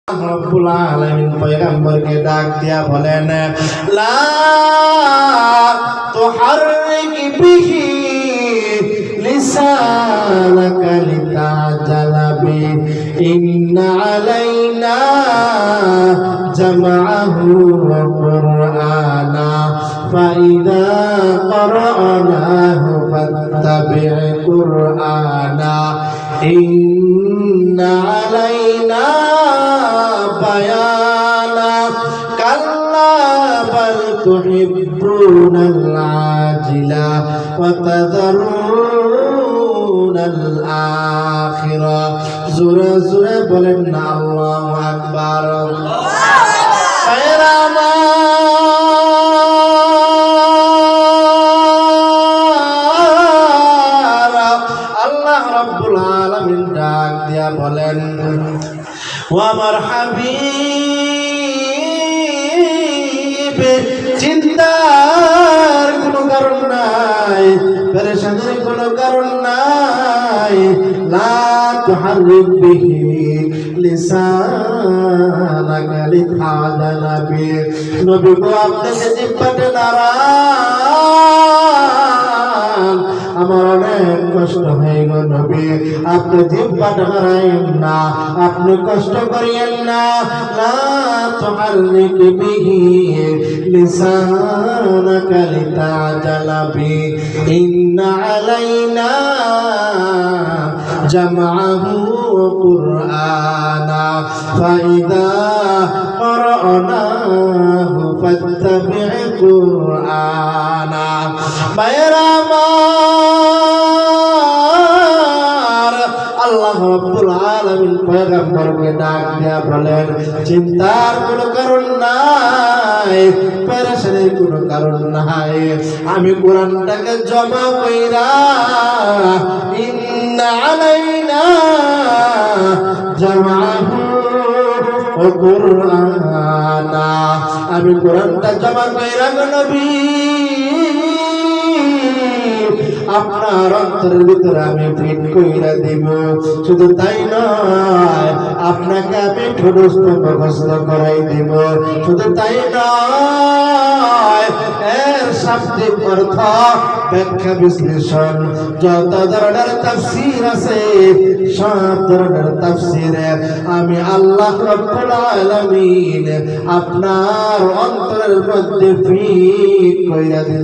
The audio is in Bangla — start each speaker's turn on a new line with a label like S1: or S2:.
S1: রব্বুল আলামিন পয়গম্বরকে ডাক দিয়া বলেন, লা তুহাররিক বিহি লিসানাকা লিতাজালা বি ইন্না আলাইনা জামআহু ওয়া কুরআনা ফাইদা ক্বরানাহু ফাত্তাবি' কুরআনা ইন্না আলাইনা বায়ানা কাল্লা বাল তুহিব্বুনাল আজিলা ওয়া তাযারুনাল আখিরা। জোরে জোরে বলেন না আল্লাহু আকবার। আল্লাহ রাব্বুল আলামিন ডাক দিয়া বলেন, ও আমার হাবিব, চিন্তার কোনো কারণ নাই, পেরেশানির কোনো কারণ নাই। লা তুহাররিক বিহি লিসানাকা লিতাজালা বি। নবী গো, আপনি যে জিহ্বাটা নাড়ান আমার অনেক কষ্ট হয়ে গো নবী, আপনি জিহ্বাটা নাড়াইন না, আপনি কষ্ট করিয়েন না। লা তুহাররিক বিহি লিসানাকা লিতাজালা বি ইন্না আলাইনা জামআহু ওয়া কুরআনা ফাইদা ক্বরানাহু ফাত্তাবি' কুরআনা। মায়েরা আমার, আল্লাহ রাব্বুল আলামিন পয়গম্বরকে ডাক দিয়া বলেন, চিন্তার কোনো কারণ নাই, পেরেশানির কোনো কারণ নাই। আমি কোরআনটাকে জমা কইরা ইন্না আলাইনা জামআহু ওয়া কুরআনা, আমি কোরআনটা জমা কইরা গো নবী আপনার অন্তরের ভিতরে আমি ফিট কইরা দিব। শুধু তাই নয়, আপনাকে আমি ঠোঁটস্থ মুখস্থ করাই দিব। শুধু তাই নয়, এর শাব্দিক অর্থ, ব্যাখ্যা, বিশ্লেষণ, যত ধরনের তাফসীর আছে সব ধরনের তাফসীরে আমি আল্লাহ রাব্বুল আলামিন আপনার অন্তরের মধ্যে ফিট কইরা দিব।